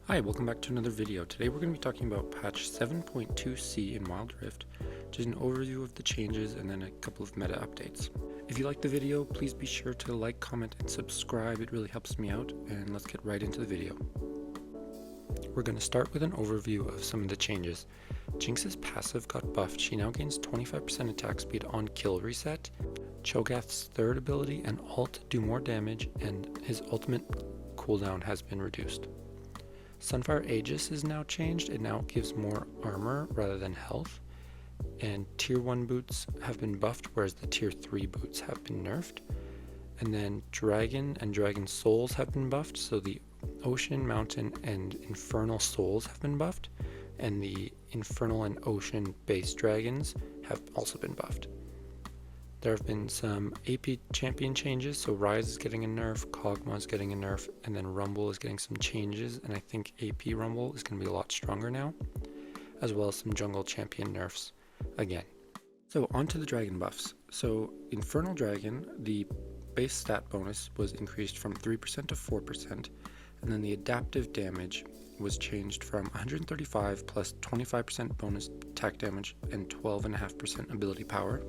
Hi, welcome back to another video. Today we're going to be talking about patch 7.2c in Wild Rift, which is an overview of the changes and then a couple of meta updates. If you liked the video, please be sure to like, comment, and subscribe. It really helps me out, and let's get right into the video. We're going to start with an overview of some of the changes. Jinx's passive got buffed. She now gains 25% attack speed on kill reset. Cho'Gath's third ability and ult do more damage, and his ultimate cooldown has been reduced. Sunfire Aegis is now changed. It now gives more armor rather than health. And tier 1 boots have been buffed, whereas the tier 3 boots have been nerfed. And then Dragon and Dragon Souls have been buffed, so the Ocean, Mountain, and Infernal Souls have been buffed, and the Infernal and Ocean base dragons have also been buffed. There have been some AP champion changes, so Ryze is getting a nerf, Kog'Maw is getting a nerf, and then Rumble is getting some changes, and I think AP Rumble is going to be a lot stronger now, as well as some jungle champion nerfs again. So on to the dragon buffs. So Infernal Dragon, the base stat bonus was increased from 3% to 4%, and then the adaptive damage was changed from 135 plus 25% bonus attack damage and 12.5% ability power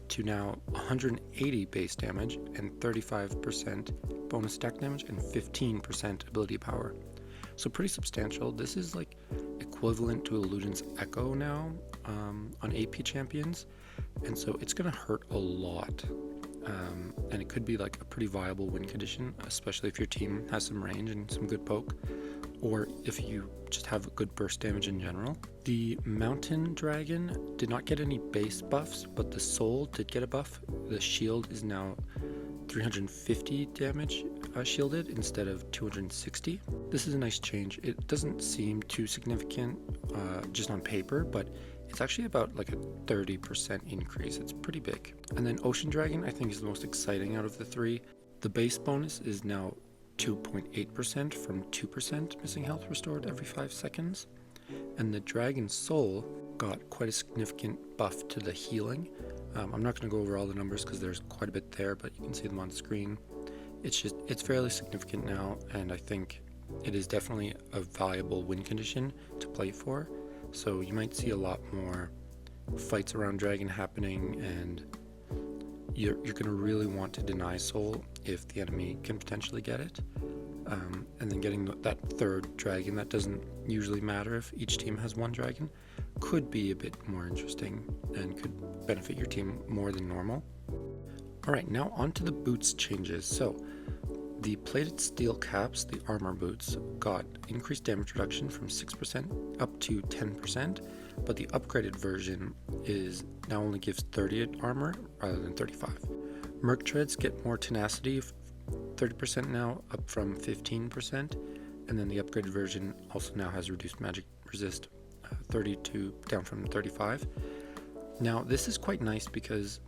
to now 180 base damage and 35% bonus attack damage and 15% ability power. So pretty substantial. This is like equivalent to a Luden's Echo now on AP champions, and so it's going to hurt a lot. And it could be like a pretty viable win condition, especially if your team has some range and some good poke, or if you just have good burst damage in general. The Mountain Dragon did not get any base buffs, but the Soul did get a buff. The shield is now 350 damage shielded instead of 260. This is a nice change. It doesn't seem too significant just on paper, but it's actually about like a 30% increase. It's pretty big. And then Ocean Dragon, I think, is the most exciting out of the three. The base bonus is now 2.8% from 2% missing health restored every 5 seconds. And the Dragon Soul got quite a significant buff to the healing. I'm not going to go over all the numbers because there's quite a bit there, but you can see them on screen. It's fairly significant now, and I think it is definitely a valuable win condition to play for. So you might see a lot more fights around Dragon happening, and you're going to really want to deny Soul if the enemy can potentially get it. And then getting that third dragon, that doesn't usually matter if each team has one dragon, could be a bit more interesting and could benefit your team more than normal. Alright, now on to the boots changes. So the plated steel caps, the armor boots, got increased damage reduction from 6% up to 10%, but the upgraded version is now only gives 30 armor rather than 35. Merc treads get more tenacity, 30% now, up from 15%, and then the upgraded version also now has reduced magic resist 32 down from 35. Now this is quite nice because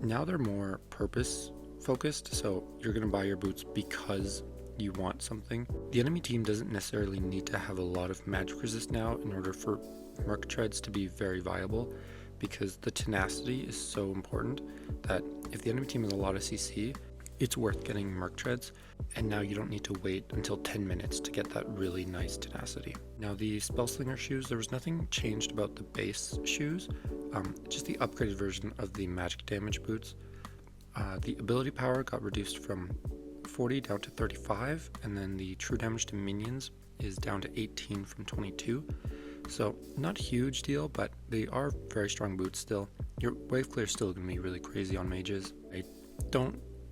now they're more purpose focused, so you're going to buy your boots because you want something. The enemy team doesn't necessarily need to have a lot of magic resist now in order for Merc treads to be very viable, because the tenacity is so important that if the enemy team has a lot of CC, it's worth getting Merc treads, and now you don't need to wait until 10 minutes to get that really nice tenacity. Now the Spellslinger shoes, there was nothing changed about the base shoes, just the upgraded version of the magic damage boots. The ability power got reduced from 40 down to 35, and then the true damage to minions is down to 18 from 22. So not a huge deal, but they are very strong boots still. Your wave clear is still going to be really crazy on mages.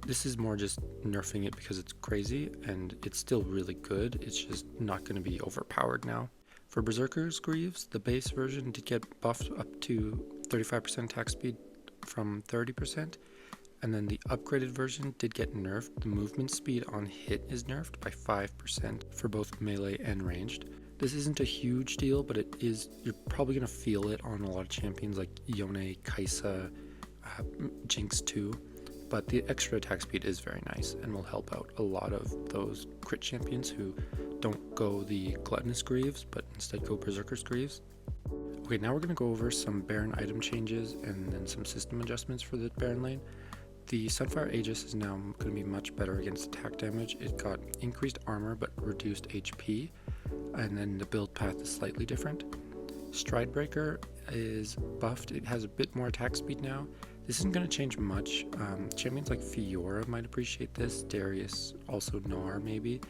This is more just nerfing it because it's crazy, and it's still really good. It's just not going to be overpowered now. For Berserker's Greaves, the base version did get buffed up to 35% attack speed from 30%, and then the upgraded version did get nerfed. The movement speed on hit is nerfed by 5% for both melee and ranged. This isn't a huge deal, but it is. You're probably going to feel it on a lot of champions like Yone, Kai'Sa, Jinx too. But the extra attack speed is very nice and will help out a lot of those crit champions who don't go the Gluttonous Greaves, but instead go Berserker's Greaves. Okay, now we're going to go over some Baron item changes and then some system adjustments for the Baron lane. The Sunfire Aegis is now going to be much better against attack damage. It got increased armor but reduced HP. and then the build path is slightly different. Stridebreaker is buffed. It has a bit more attack speed now. This isn't going to change much. Champions like Fiora might appreciate this. Darius, also Gnar maybe.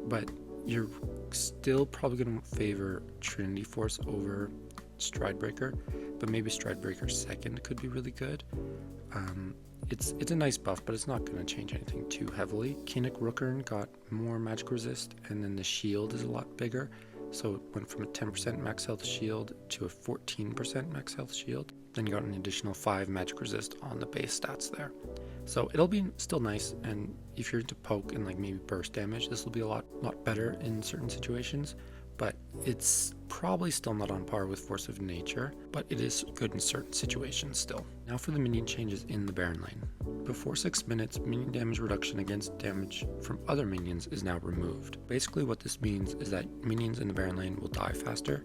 But you're still probably going to favor Trinity Force over Stridebreaker. But maybe Stridebreaker second could be really good. It's a nice buff, but it's not going to change anything too heavily. Kinnick Rookern got more magic resist, and then the shield is a lot bigger. So it went from a 10% max health shield to a 14% max health shield. Then you got an additional 5 magic resist on the base stats there. So it'll be still nice, and if you're into poke and like maybe burst damage, this will be a lot better in certain situations. But it's probably still not on par with Force of Nature, but it is good in certain situations still. Now for the minion changes in the Baron lane. Before 6 minutes, minion damage reduction against damage from other minions is now removed. Basically what this means is that minions in the Baron lane will die faster,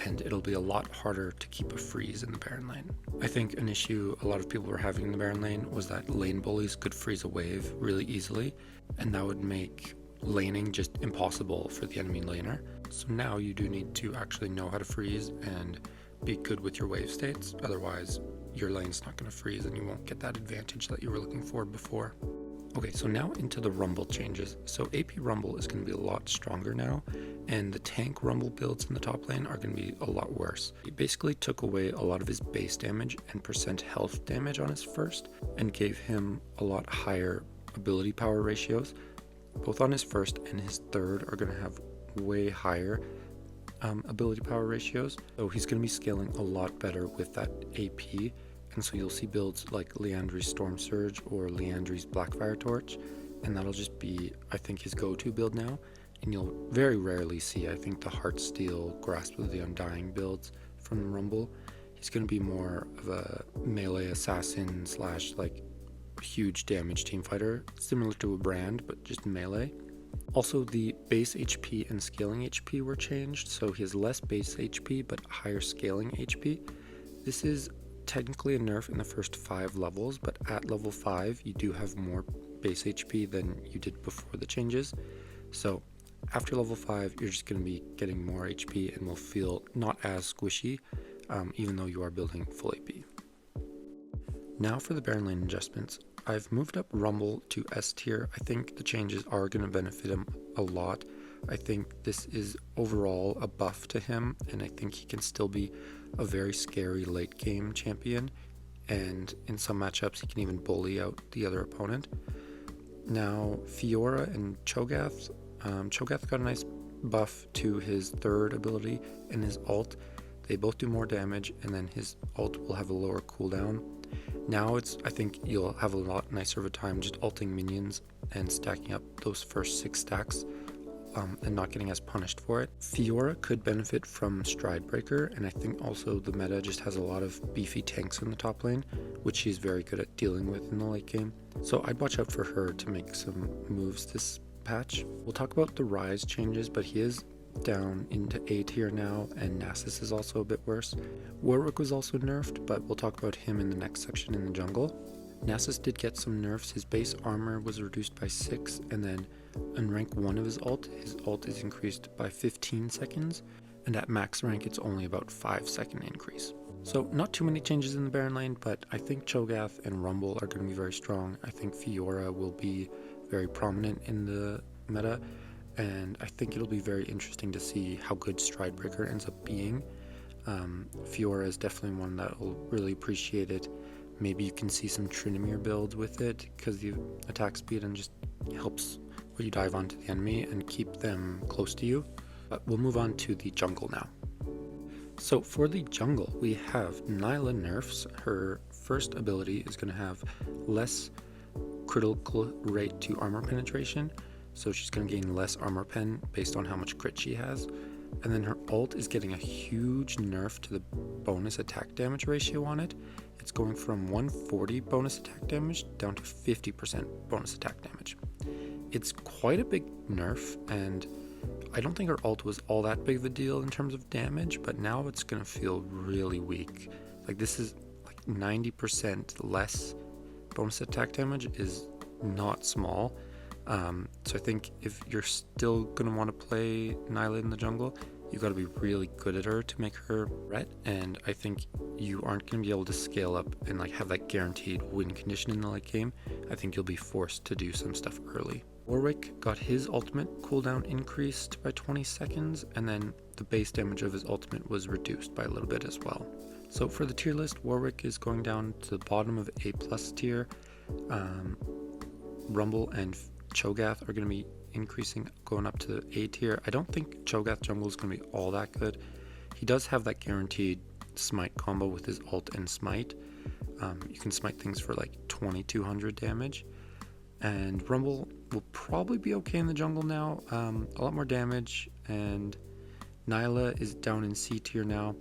and it'll be a lot harder to keep a freeze in the Baron lane. I think an issue a lot of people were having in the Baron lane was that lane bullies could freeze a wave really easily, and that would make laning just impossible for the enemy laner. So now you do need to actually know how to freeze and be good with your wave states, otherwise your lane's not going to freeze and you won't get that advantage that you were looking for before. Okay, so now into the Rumble changes. So AP Rumble is going to be a lot stronger now, and the tank Rumble builds in the top lane are going to be a lot worse. He basically took away a lot of his base damage and percent health damage on his first, and gave him a lot higher ability power ratios. Both on his first and his third are going to have way higher ability power ratios. So he's going to be scaling a lot better with that AP. And so you'll see builds like Liandry's Storm Surge or Liandry's Blackfire Torch. And that'll just be, I think, his go-to build now. And you'll very rarely see, I think, the Heartsteel, Grasp of the Undying builds from Rumble. He's going to be more of a melee assassin / like huge damage team fighter, similar to a Brand, but just melee. Also, the base HP and scaling HP were changed, so he has less base HP but higher scaling HP. This is technically a nerf in the first 5 levels, but at level 5 you do have more base HP than you did before the changes. So after level 5 you're just going to be getting more HP and will feel not as squishy, even though you are building full AP. Now for the Baron lane adjustments. I've moved up Rumble to S tier. I think the changes are going to benefit him a lot. I think this is overall a buff to him, and I think he can still be a very scary late game champion, and in some matchups he can even bully out the other opponent. Now Fiora and Cho'Gath. Cho'Gath got a nice buff to his third ability and his ult. They both do more damage, and then his ult will have a lower cooldown. Now I think you'll have a lot nicer of a time just ulting minions and stacking up those first 6 stacks and not getting as punished for it. Fiora could benefit from Stridebreaker, and I think also the meta just has a lot of beefy tanks in the top lane, which she's very good at dealing with in the late game. So I'd watch out for her to make some moves this patch. We'll talk about the Rise changes, but he is down into A tier now, and Nasus is also a bit worse. Warwick was also nerfed, but we'll talk about him in the next section in the jungle. Nasus did get some nerfs. His base armor was reduced by 6, and then on rank 1 of his ult is increased by 15 seconds, and at max rank it's only about 5-second increase. So not too many changes in the Baron lane, but I think Cho'Gath and Rumble are going to be very strong. I think Fiora will be very prominent in the meta, and I think it'll be very interesting to see how good Stridebreaker ends up being. Fiora is definitely one that will really appreciate it. Maybe you can see some Tryndamere builds with it because the attack speed and just helps where you dive onto the enemy and keep them close to you. But we'll move on to the jungle now. So for the jungle, we have Nyla nerfs. Her first ability is going to have less critical rate to armor penetration. So she's going to gain less armor pen based on how much crit she has. And then her ult is getting a huge nerf to the bonus attack damage ratio on it. It's going from 140 bonus attack damage down to 50% bonus attack damage. It's quite a big nerf, and I don't think her ult was all that big of a deal in terms of damage, but now it's going to feel really weak. Like this is like 90% less bonus attack damage is not small. So I think if you're still going to want to play Nyla in the jungle, you got to be really good at her to make her threat, and I think you aren't going to be able to scale up and like have that guaranteed win condition in the late game. I think you'll be forced to do some stuff early. Warwick got his ultimate cooldown increased by 20 seconds, and then the base damage of his ultimate was reduced by a little bit as well. So for the tier list, Warwick is going down to the bottom of A+ tier. Rumble and Cho'Gath are going to be increasing, going up to A tier. I don't think Cho'Gath jungle is going to be all that good. He does have that guaranteed smite combo with his ult and smite. You can smite things for like 2200 damage. And Rumble will probably be okay in the jungle now. A lot more damage. And Nyla is down in C tier now.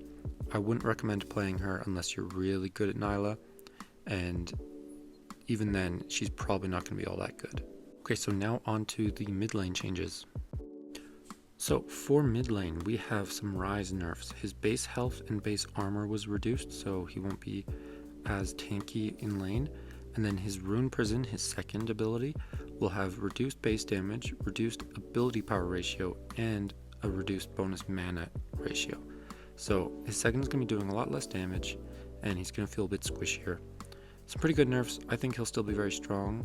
I wouldn't recommend playing her unless you're really good at Nyla. And even then, she's probably not going to be all that good. Okay, so now on to the mid lane changes. So for mid lane, we have some Rise nerfs. His base health and base armor was reduced, so he won't be as tanky in lane. And then his Rune Prison, his second ability, will have reduced base damage, reduced ability power ratio, and a reduced bonus mana ratio. So his second is going to be doing a lot less damage, and he's going to feel a bit squishier. Some pretty good nerfs. I think he'll still be very strong.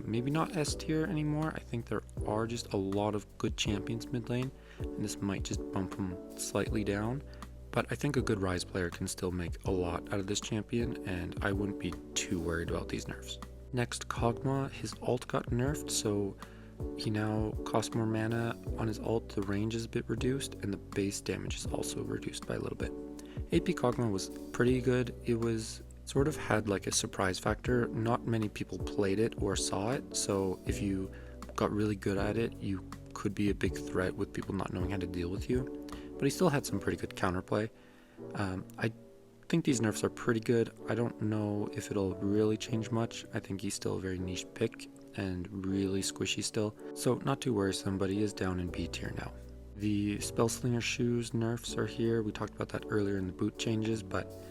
Maybe not S tier anymore. I think there are just a lot of good champions mid lane, and this might just bump him slightly down. But I think a good Rise player can still make a lot out of this champion, and I wouldn't be too worried about these nerfs. Next, Kog'Maw. His ult got nerfed, so he now costs more mana on his ult. The range is a bit reduced, and the base damage is also reduced by a little bit. AP Kog'Maw was pretty good. It was sort of had like a surprise factor. Not many people played it or saw it, so if you got really good at it, you could be a big threat with people not knowing how to deal with you. But he still had some pretty good counterplay. I think these nerfs are pretty good. I don't know if it'll really change much. I think he's still a very niche pick and really squishy still, so not too worrisome, but he is down in B tier now. The Spellslinger shoes nerfs are here. We talked about that earlier in the boot changes, but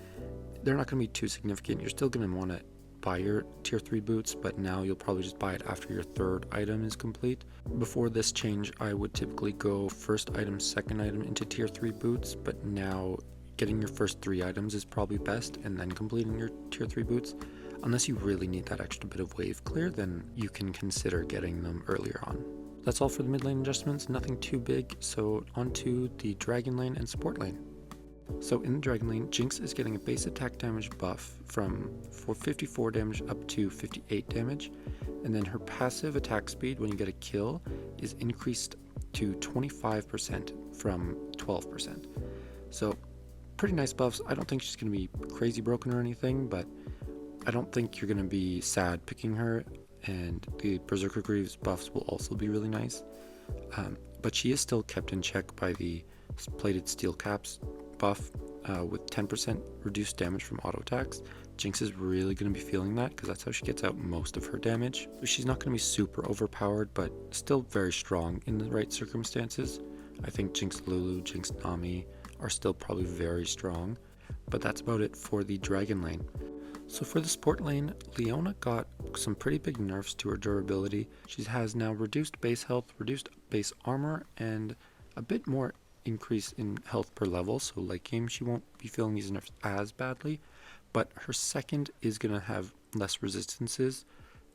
they're not going to be too significant. You're still going to want to buy your tier 3 boots, but now you'll probably just buy it after your third item is complete. Before this change, I would typically go first item, second item into tier 3 boots, but now getting your first 3 items is probably best, and then completing your tier 3 boots. Unless you really need that extra bit of wave clear, then you can consider getting them earlier on. That's all for the mid lane adjustments, nothing too big, so on to the Dragon lane and Support lane. So in the Dragon lane, Jinx is getting a base attack damage buff from 54 damage up to 58 damage, and then her passive attack speed when you get a kill is increased to 25% from 12%. So pretty nice buffs. I don't think she's going to be crazy broken or anything, but I don't think you're going to be sad picking her, and the Berserker Greaves buffs will also be really nice. But she is still kept in check by the Plated Steel Caps buff with 10% reduced damage from auto attacks. Jinx is really going to be feeling that because that's how she gets out most of her damage. So she's not going to be super overpowered, but still very strong in the right circumstances. I think Jinx Lulu, Jinx Nami are still probably very strong, but that's about it for the Dragon lane. So for the Support lane, Leona got some pretty big nerfs to her durability. She has now reduced base health, reduced base armor, and a bit more increase in health per level, so late game she won't be feeling these nerfs as badly, but her second is going to have less resistances,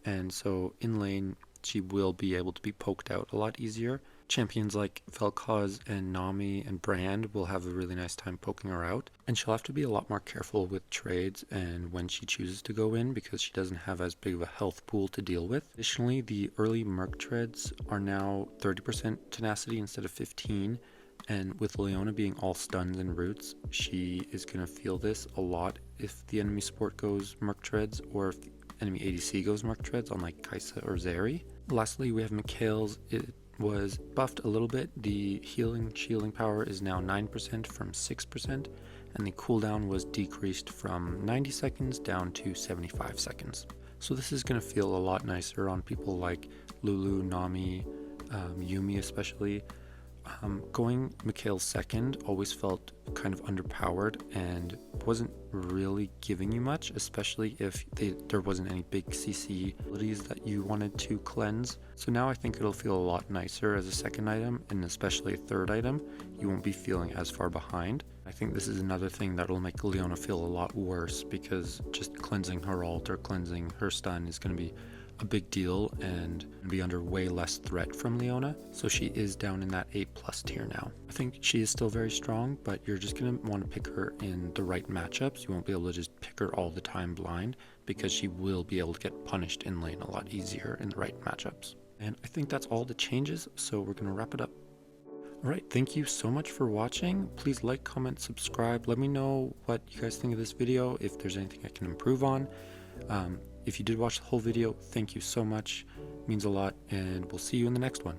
and so in lane she will be able to be poked out a lot easier. Champions like Vel'Koz and Nami and Brand will have a really nice time poking her out, and she'll have to be a lot more careful with trades and when she chooses to go in because she doesn't have as big of a health pool to deal with. Additionally, the early Merc treads are now 30% tenacity instead of 15%, and with Leona being all stuns and roots, she is going to feel this a lot if the enemy support goes Merc treads or if the enemy ADC goes Merc treads on like Kai'Sa or Zeri. Lastly, we have Mikael's. It was buffed a little bit. The shielding power is now 9% from 6%, and the cooldown was decreased from 90 seconds down to 75 seconds. So this is going to feel a lot nicer on people like Lulu, Nami, Yumi especially. Going Mikhail's second always felt kind of underpowered and wasn't really giving you much, especially if there wasn't any big CC abilities that you wanted to cleanse. So now I think it'll feel a lot nicer as a second item, and especially a third item. You won't be feeling as far behind. I think this is another thing that will make Leona feel a lot worse, because just cleansing her ult or cleansing her stun is going to be a big deal and be under way less threat from Leona. So she is down in that 8+ tier now. I think she is still very strong, but you're just going to want to pick her in the right matchups. You won't be able to just pick her all the time blind, because she will be able to get punished in lane a lot easier in the right matchups. And I think that's all the changes, so we're going to wrap it up. Alright, thank you so much for watching. Please like, comment, subscribe. Let me know what you guys think of this video, if there's anything I can improve on. If you did watch the whole video, thank you so much. It means a lot, and we'll see you in the next one.